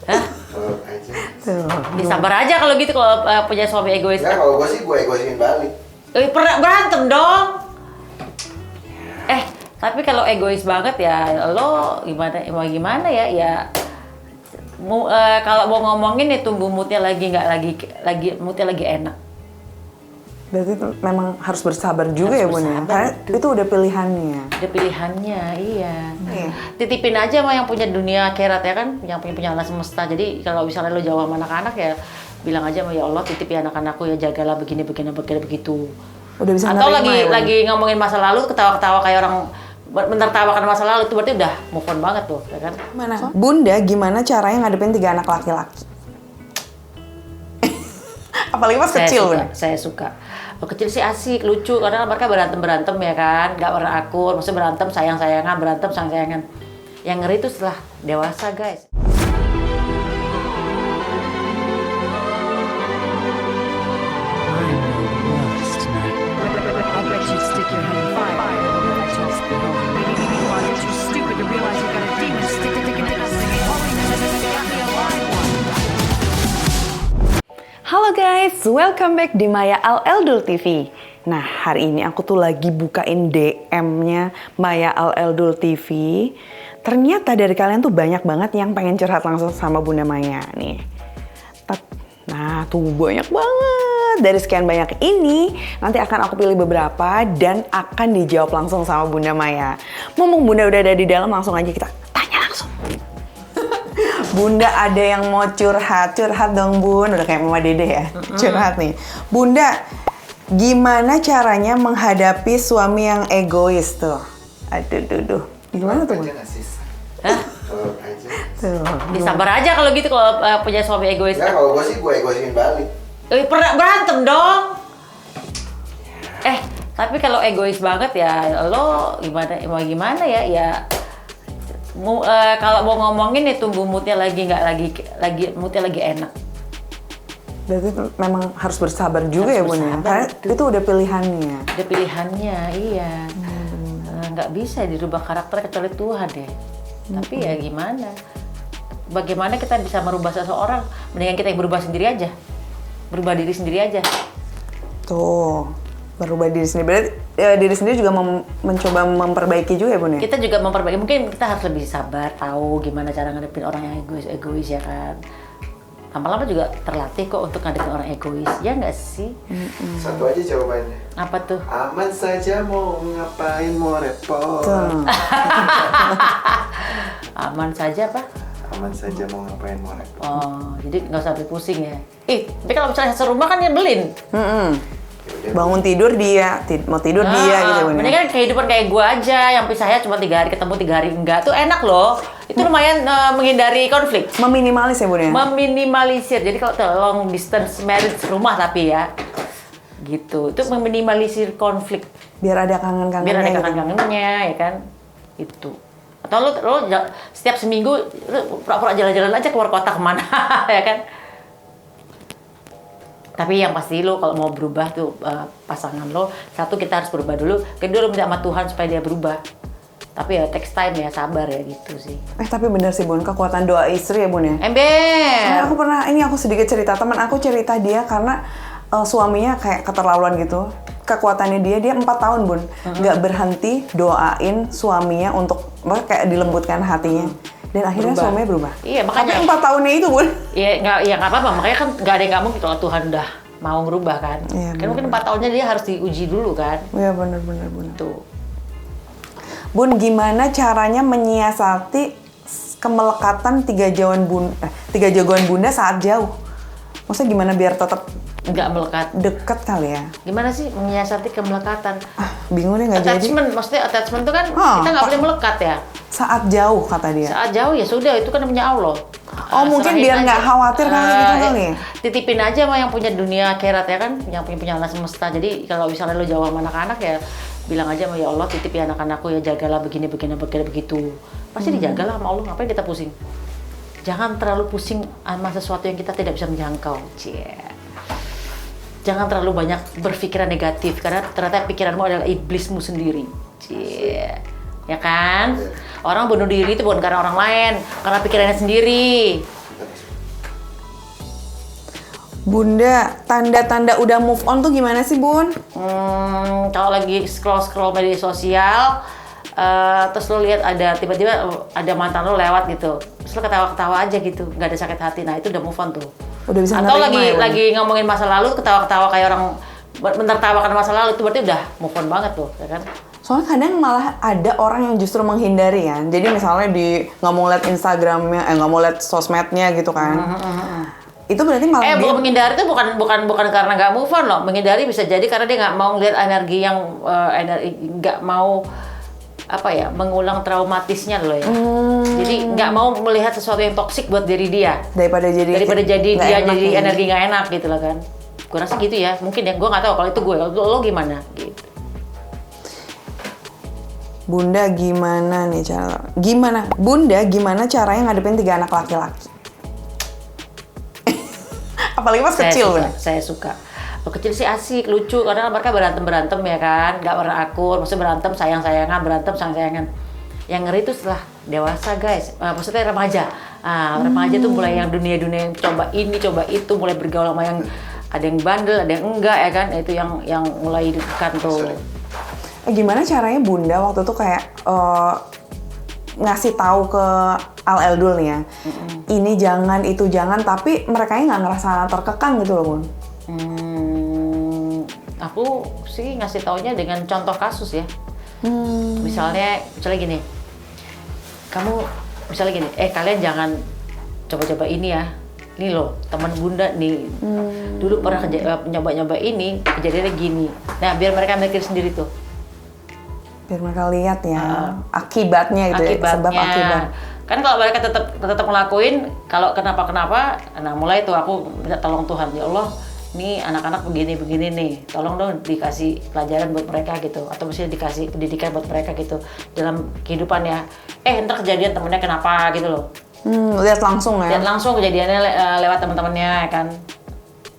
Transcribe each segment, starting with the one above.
Hah? Nurut aja. Sabar aja kalau gitu, kalau punya suami egois. Enggak, kalau gue sih gue egoisin balik. Pernah berantem dong. Tapi kalau egois banget ya lo gimana ya? Ya kalau mau ngomongin ya tunggu moodnya moodnya lagi enak. Berarti memang harus bersabar juga ya Bun ya? Karena itu udah pilihannya. Udah pilihannya, iya. Titipin aja sama yang punya dunia akhirat ya kan, yang punya alam semesta. Jadi kalau misalnya lo jauh sama anak-anak ya bilang aja sama ya Allah titip ya anak-anakku ya, jagalah begini begitu. Udah bisa atau ya, lagi ngomongin masa lalu ketawa-ketawa kayak orang menertawakan masa lalu, itu berarti udah move on banget tuh, ya kan? Mana? Bunda, gimana caranya ngadepin 3 anak laki-laki? Apalagi pas kecil, Bunda. Saya suka. Kalau kecil sih asik, lucu, karena mereka berantem ya kan, nggak pernah akur, maksudnya berantem sayang-sayangan, berantem sayang-sayangan. Yang ngeri itu setelah dewasa, guys. Halo guys, welcome back di Maya Al Eldul TV. Nah, hari ini aku tuh lagi bukain DM-nya Maya Al Eldul TV. Ternyata dari kalian tuh banyak banget yang pengen curhat langsung sama Bunda Maya nih. Nah, tuh banyak banget. Dari sekian banyak ini, nanti akan aku pilih beberapa dan akan dijawab langsung sama Bunda Maya. Mumpung Bunda udah ada di dalam, langsung aja kita tanya langsung. Bunda ada yang mau curhat dong Bun, udah kayak Mama Dede ya, curhat nih. Bunda, gimana caranya menghadapi suami yang egois tuh? Aduh, gimana tuh Bun? Hah? Nurut aja. Tuh. Sabar aja kalau gitu, kalau punya suami egois. Enggak, kalau gue sih gue egoisin balik. Pernah berantem dong. Tapi kalau egois banget ya lo gimana ya? Ya kalau mau ngomongin ya tunggu moodnya moodnya lagi enak. Berarti memang harus bersabar juga ya Bun ya? Karena itu udah pilihannya. Udah pilihannya, iya. Nggak bisa dirubah karakter kecuali Tuhan deh. Tapi ya gimana? Bagaimana kita bisa merubah seseorang? Mendingan kita yang berubah sendiri aja. Berubah diri sendiri aja. Tuh, berubah diri sendiri. Berarti diri sendiri juga mencoba memperbaiki juga ya Bun ya? Kita juga memperbaiki. Mungkin kita harus lebih sabar, tahu gimana cara ngadepin orang yang egois ya kan. Lama-lama juga terlatih kok untuk ngadepin orang egois. Ya nggak sih? Satu aja jawabannya. Apa tuh? Aman saja, mau ngapain, mau repot. Aman saja apa? Aman saja, mau ngapain, mau repot. Oh, jadi nggak usah sampai pusing ya. Tapi kalau misalnya serumah kan nyebelin. Bangun tidur dia, mau tidur dia gitu Bun. Mendingan kehidupan kayak gue aja, yang pisahnya cuma 3 hari ketemu 3 hari enggak, tuh enak loh. Itu lumayan menghindari konflik. Meminimalis ya Bun ya? Meminimalisir. Jadi kalau long distance marriage rumah tapi ya gitu, itu meminimalisir konflik. Biar ada kangen-kangennya. Kangen-kangennya ya kan, itu. Atau lo setiap seminggu lo pura-pura jalan-jalan aja keluar kota kemana ya kan. Tapi yang pasti lo kalau mau berubah tuh pasangan lo, satu kita harus berubah dulu, kedua lo minta sama Tuhan supaya dia berubah. Tapi ya text time ya, sabar ya gitu sih. Tapi bener sih Bun, kekuatan doa istri ya Bun ya? Ember! Aku sedikit cerita, teman aku cerita dia karena suaminya kayak keterlaluan gitu. Kekuatannya dia 4 tahun Bun, nggak berhenti doain suaminya untuk kayak dilembutkan hatinya. Dan akhirnya suaminya berubah. Iya, makanya. Tapi 4 tahunnya itu Bun. Iya, nggak apa-apa. Makanya kan nggak ada yang nggak mungkin kalau Tuhan udah mau ngerubah kan. Iya, kan mungkin 4 tahunnya dia harus diuji dulu kan. Iya benar. Tuh. Bun, gimana caranya menyiasati kemelekatan 3 jagoan Bunda saat jauh? Maksudnya gimana biar tetap nggak melekat? Deket kali ya. Gimana sih menyiasati kemelekatan? Bingung deh nggak jadi. Maksudnya attachment itu kan kita nggak boleh melekat ya. Saat jauh kata dia. Saat jauh ya sudah, itu kan punya Allah. Mungkin biar nggak khawatir kali gitu kali. Titipin aja sama yang punya dunia akhirat ya kan, yang punya alam semesta. Jadi kalau misalnya lo jauh sama anak-anak ya bilang aja sama ya Allah titip ya anak-anakku ya, jagalah begini begitu. Pasti dijagalah sama Allah, ngapain kita pusing? Jangan terlalu pusing sama sesuatu yang kita tidak bisa menjangkau. Jangan terlalu banyak berpikiran negatif karena ternyata pikiranmu adalah iblismu sendiri. Ya kan? Orang bunuh diri itu bukan karena orang lain, karena pikirannya sendiri. Bunda, tanda-tanda udah move on tuh gimana sih, Bun? Kalau lagi scroll media sosial, terus lo lihat ada tiba-tiba ada mantan lo lewat gitu, terus lo ketawa-ketawa aja gitu, nggak ada sakit hati, nah itu udah move on tuh. Udah bisa Atau nerima ya, Bun? lagi ngomongin masa lalu, ketawa-ketawa kayak orang menertawakan masa lalu, itu berarti udah move on banget tuh, ya kan? Soalnya kadang malah ada orang yang justru menghindari kan. Jadi misalnya nggak mau lihat Instagramnya, nggak mau lihat sosmednya gitu kan. Itu berarti malah dia... menghindari itu bukan karena nggak move on loh. Menghindari bisa jadi karena dia nggak mau ngeliat energi yang nggak mau mengulang traumatisnya loh ya. Jadi nggak mau melihat sesuatu yang toksik buat diri dia. Daripada jadi dia jadi energi nggak enak gitu loh kan. Gue rasa gitu ya. Mungkin ya, gue nggak tahu kalau itu gue. Lo gimana? Gitu. Bunda gimana nih cara? Bunda gimana caranya ngadepin 3 anak laki-laki? Apalagi pas kecil, Bunda. Saya suka. Waktu kecil sih asik, lucu, karena mereka berantem ya kan, nggak pernah akur, maksudnya berantem sayang-sayangan. Yang ngeri itu setelah dewasa guys, maksudnya remaja. Remaja tuh mulai yang dunia coba ini, coba itu, mulai bergaul sama yang ada yang bandel, ada yang enggak ya kan, itu yang mulai dekat tuh. Gimana caranya Bunda waktu itu kayak ngasih tahu ke Al Eldul nih ya, ini jangan, itu jangan, tapi mereka nggak ngerasa terkekang gitu loh, Bun. Aku sih ngasih taunya dengan contoh kasus ya. Misalnya gini, kalian jangan coba-coba ini ya. Ini loh, teman Bunda nih, dulu pernah nyoba-nyoba ini, kejadiannya gini. Nah, biar mereka mikir sendiri tuh. Biar mereka lihat ya, akibatnya gitu ya, sebab akibat. Kan kalau mereka tetap ngelakuin, kalau kenapa-kenapa, nah mulai tuh aku minta tolong Tuhan, ya Allah, nih anak-anak begini nih, tolong dong dikasih pelajaran buat mereka gitu, atau mesti dikasih pendidikan buat mereka gitu dalam kehidupan ya. Ntar kejadian temennya kenapa gitu loh. Lihat langsung ya. Lihat langsung kejadiannya lewat teman-temannya kan.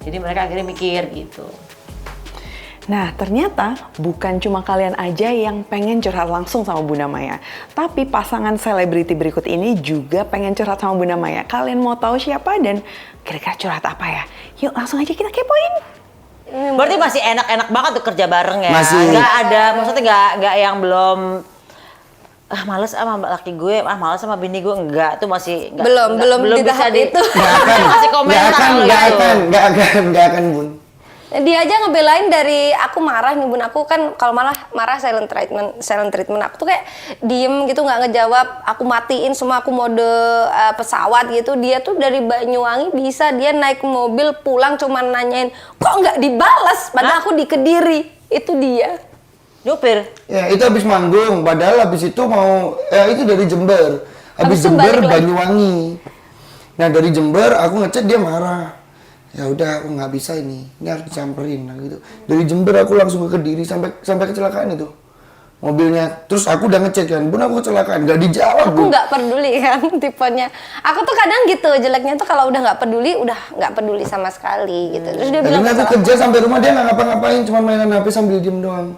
Jadi mereka akhirnya mikir gitu. Nah, ternyata bukan cuma kalian aja yang pengen curhat langsung sama Bunda Maya. Tapi pasangan selebriti berikut ini juga pengen curhat sama Bunda Maya. Kalian mau tahu siapa dan kira-kira curhat apa ya? Yuk langsung aja kita kepoin. Berarti masih enak-enak banget tuh kerja bareng ya? Masih. Nggak ada, maksudnya nggak yang belum... males sama laki gue, males sama bini gue, enggak, tuh masih enggak, belum di bisa tahap itu. masih komentar kalau gitu. Nggak akan, Bun. Dia aja ngebelain dari aku marah nih Bun, aku kan kalau marah silent treatment, aku tuh kayak diem gitu nggak ngejawab, aku matiin semua, aku mode pesawat gitu. Dia tuh dari Banyuwangi bisa dia naik mobil pulang cuma nanyain kok nggak dibalas, padahal aku di Kediri. Itu dia Nyupir. Ya itu habis manggung, padahal habis itu itu dari Jember. Habis Jember Banyuwangi. Nah dari Jember aku ngechat dia marah. Ya udah aku nggak bisa ini harus dicamperin gitu. Dari Jember aku langsung ke Kediri sampai kecelakaan itu. Mobilnya, terus aku udah ngecek kan, Bun aku kecelakaan, nggak dijawab. Aku nggak peduli kan tipenya. Aku tuh kadang gitu, jeleknya tuh kalau udah nggak peduli sama sekali gitu. Terus dia bilang aku kerja sampai rumah dia nggak ngapa-ngapain, cuma mainan HP sambil diem doang.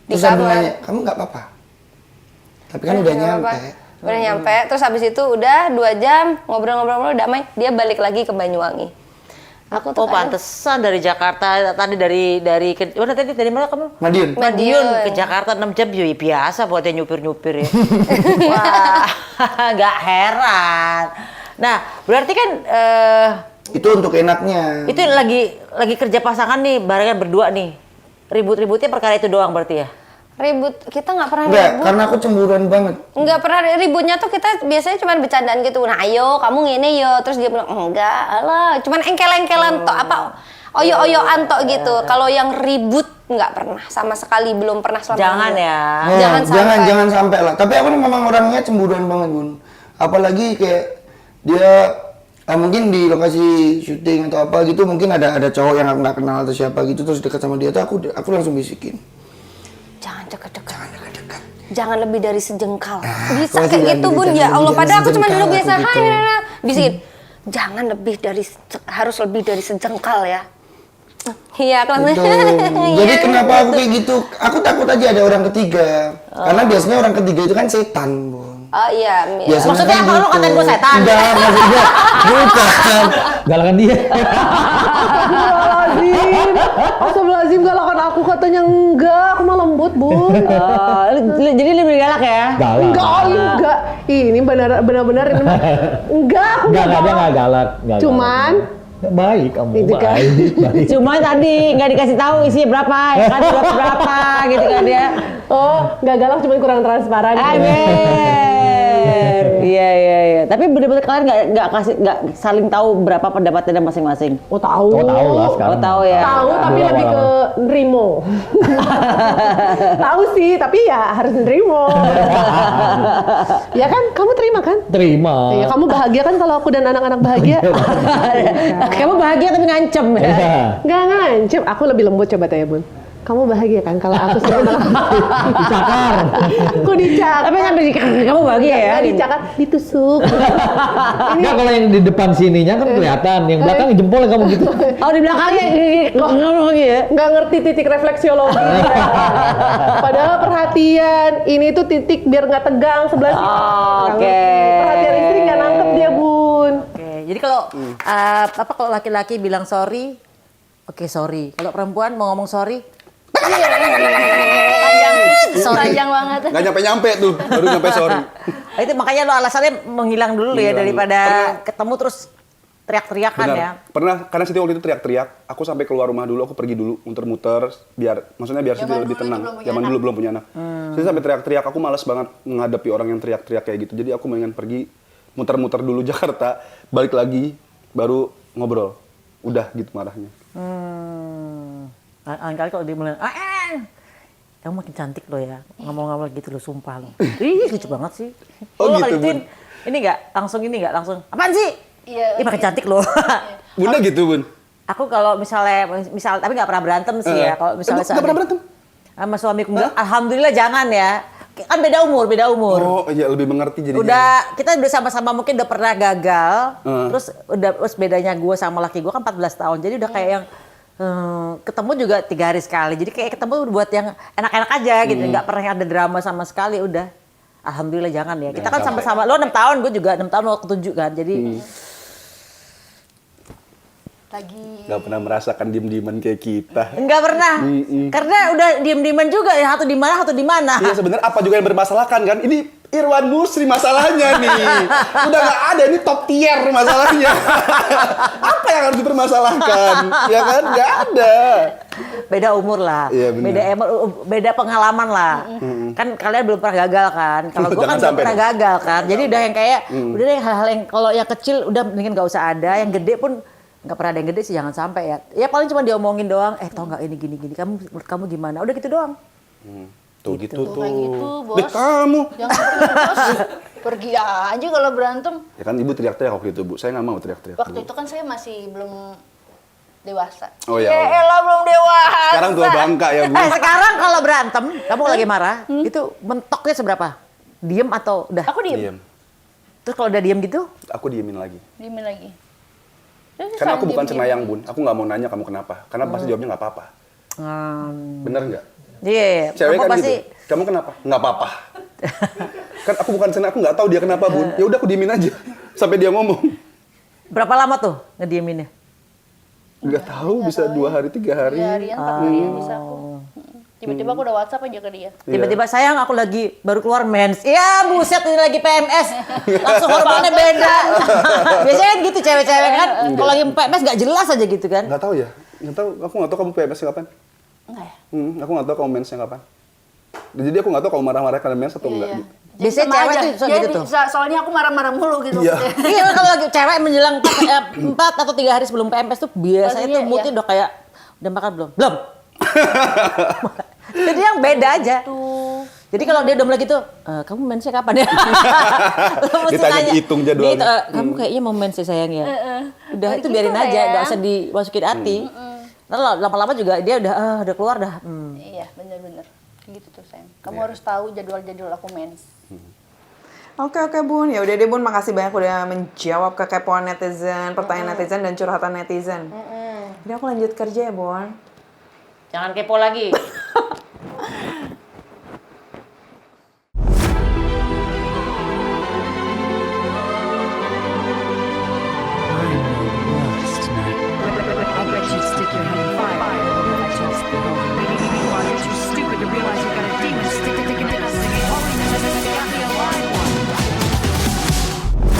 Terus sambil nanya, kamu nggak apa-apa? Tapi kan udah nyampe. Udah nyampe, terus habis itu udah 2 jam ngobrol-ngobrol damai, dia balik lagi ke Banyuwangi. Aku tuh pantesan dari Jakarta tadi dari mana kamu? Madiun ke Jakarta 6 jam ya biasa buat yang nyupir ya. Wah, nggak heran. Nah, berarti kan itu untuk enaknya. Itu lagi kerja pasangan nih, barengan berdua nih. Ribut-ributnya perkara itu doang berarti ya? Ribut, kita nggak pernah ribut. Enggak, karena aku cemburuan banget. Nggak pernah ributnya tuh kita biasanya cuma bercandaan gitu. Nah ayo, kamu ngene yo. Terus dia bilang, enggak lah. Cuman engkel-engkelan tok, oyo-oyoan tok gitu. Kalau yang ribut nggak pernah, sama sekali belum pernah selama Jangan ini. ya. Jangan sampai lah. Tapi aku memang orangnya cemburuan banget, Bun. Apalagi kayak dia mungkin di lokasi syuting atau apa gitu, mungkin ada cowok yang aku nggak kenal atau siapa gitu, terus dekat sama dia tuh aku langsung bisikin. Jangan dekat-dekat. Jangan lebih dari sejengkal. Bisa Bisa kayak gitu Bun, ya Allah. Padahal aku cuma duduk biasa, gitu. hai, bisikin. Jangan harus lebih dari sejengkal ya. Iya kan. Gitu. Jadi kenapa aku kayak gitu? Aku takut aja ada orang ketiga. Karena biasanya orang ketiga itu kan setan, Bun. Oh iya. Biasanya Maksudnya kan apa? Lu gitu. ngatain gue setan? Enggak, maksudnya Bukan. Galakan dia. Astagfirullahaladzim, galakan aku katanya enggak, aku mah lembut, Bun. Jadi lebih galak ya? Galak. Enggak. Ini benar-benar ini mah. Enggak, aku Enggak, dia galak. nggak galak. Nggak Cuman galak. Baik kamu, Itu kan. baik. Cuma tadi nggak dikasih tahu isinya berapa, ya kan dapat berapa gitu kan dia. oh, enggak galak cuman kurang transparan. Amin. Iya. Tapi bener-bener kalian nggak saling tahu berapa pendapatnya masing-masing. Oh, tahu. Oh, tahu lah sekarang. Oh, tahu ya. Tahu tapi Dulu lebih ke awal-awal. nerimo. Tahu sih, tapi ya harus nerimo. Ya kan, kamu terima kan? Terima. Iya, kamu bahagia kan kalau aku dan anak-anak bahagia? Kamu bahagia tapi ngancem ya. Iya. Nggak ngancem, aku lebih lembut coba tanya Bun. Kamu bahagia kan kalau aku sudah Dicakar. Aku dicakar. Tapi sampai kamu bahagia ya. Nggak dicakar, ditusuk. Enggak, kalau yang di depan sininya kan kelihatan, yang belakang jempolnya kamu gitu. Oh di belakangnya ngomong lagi ya. Nggak ngerti titik refleksiologi. Padahal perhatian, ini tuh titik biar nggak tegang sebelah sini. Nggak Oke. ngerti. Perhatian istri nggak nangkep dia Bun. Oke, jadi kalau kalau laki-laki bilang sorry, oke sorry. Kalau perempuan mau ngomong sorry, Panjang banget. Nggak nyampe-nyampe tuh, baru nyampe sorry. Nah, itu makanya lo alasannya menghilang dulu ya Menghilang daripada dulu. ketemu terus teriak-teriakan Benar. ya. Pernah, karena Siti waktu itu teriak-teriak, aku sampai keluar rumah dulu, aku pergi dulu, muter-muter, biar Siti lebih tenang. Zaman dulu belum punya anak. Jadi sampai teriak-teriak, aku malas banget menghadapi orang yang teriak-teriak kayak gitu. Jadi aku mendingan pergi, muter-muter dulu Jakarta, balik lagi, baru ngobrol. Udah gitu marahnya. Kali kalau dia bilang, kamu makin cantik lo ya, ngomong-ngomong gitu lo, sumpah lo. Ih, lucu banget sih. Oh, Lo gitu, kalau gituin, ini nggak langsung, apaan sih? Iya. Ih, makin cantik lo. Bunda gitu, Bun? Aku kalau misal tapi nggak pernah berantem sih ya. Kalau misalnya Nggak pernah berantem? sama suamiku bilang, alhamdulillah jangan ya. Kan beda umur. Oh iya, lebih mengerti jadi. Kita udah sama-sama mungkin udah pernah gagal. Terus bedanya gue sama laki gue kan 14 tahun. Jadi udah kayak yang ketemu juga 3 hari sekali. Jadi kayak ketemu buat yang enak-enak aja gitu. Nggak pernah ada drama sama sekali. Udah, alhamdulillah jangan ya. Kita kan sama-sama. Lo 6 tahun, gue juga 6 tahun, lo 7 kan. Jadi Nggak pernah merasakan diem-dieman kayak kita. nggak pernah. Karena udah diem-dieman juga ya. Satu di mana. Iya sebenarnya apa juga yang bermasalahkan kan? Ini Irwan Musri masalahnya nih. Udah nggak ada, ini top tier masalahnya. Apa yang harus dipermasalahkan? Ya kan? Nggak ada. Beda umur lah, Iya, benar. beda pengalaman lah. Kan kalian belum pernah gagal kan? Kalau gue kan Jangan belum sampai pernah dong. gagal kan. Jadi udah yang kayak, udah deh hal-hal yang kalau yang kecil udah mendingan gak usah ada. Yang gede pun nggak pernah ada yang gede sih, jangan sampai ya. Ya paling cuma diomongin doang. Tau nggak ini gini-gini. Menurut kamu gimana? Udah gitu doang. Tuh gitu tuh. Kayak gitu, Bos. Deh kamu. Jangan pergi, Bos. Pergi aja kalau berantem. Ya kan ibu teriak-teriak waktu itu, Bu. Saya nggak mau teriak-teriak. Waktu Bu. itu kan saya masih belum dewasa. Oh ya. Ya Allah. elah, belum dewasa. Sekarang tua bangka ya, Bu. Sekarang kalau berantem, kamu lagi marah, itu mentoknya seberapa? Diem atau udah? Aku diem. Diam. Terus kalau udah diem gitu, Aku diemin lagi. Diemin lagi. Terus Karena aku saling bukan diem-diem. cenayang, Bun. Aku nggak mau nanya kamu kenapa. Karena pasti jawabnya nggak apa-apa. Bener nggak? iya, Cewek kamu kan pasti gitu. Kamu kenapa? Nggak apa-apa. Kan aku bukan cenayang, aku nggak tahu dia kenapa, Bun. Ya udah aku diemin aja sampai dia ngomong. berapa lama tuh ngedieminnya? Nggak tahu, bisa 2 hari, 3 hari. 3 harian, 4 harian bisa aku. Tiba-tiba aku udah WhatsApp aja ke dia. Tiba-tiba sayang aku lagi baru keluar mens. Ya buset ini lagi PMS. Langsung hormonnya beda. Biasanya kan gitu cewek-cewek kan. Kalau lagi PMS gak jelas aja gitu kan. Nggak tahu ya. Nggak tahu. Aku nggak tahu kamu PMS-nya kapan. Enggak ya? Aku nggak tahu kamu mensnya kapan. Jadi aku nggak taau kalau marah-marah karena mens atau enggak. Jadi Biasanya sama cewek aja. tuh suka Jadi gitu tuh. soalnya aku marah-marah mulu gitu. Iya. Iya kalau lagi cewek menjelang 4 atau 3 hari sebelum PMS tuh biasanya tuh Pastinya, moodnya iya. udah kayak udah makan belum? Belum. Jadi yang beda aja. Jadi kalau dia udah mulai gitu, kamu mensnya kapan ya? Lo mesti Ditanya, nanya. dihitung jadwalnya. Kamu kayaknya mau mens ya sayang ya. Udah itu Gitu, biarin aja, sayang. nggak usah dimasukin hati. Lalu lama-lama juga dia udah keluar dah. Iya, bener-bener. Gitu tuh, sayang. Kamu harus tahu jadwal-jadwal aku mens. Oke Bun, ya udah deh Bun, makasih banyak udah menjawab kekepoan netizen, pertanyaan netizen dan curhatan netizen. Jadi aku lanjut kerja ya Bun. Jangan kepo lagi.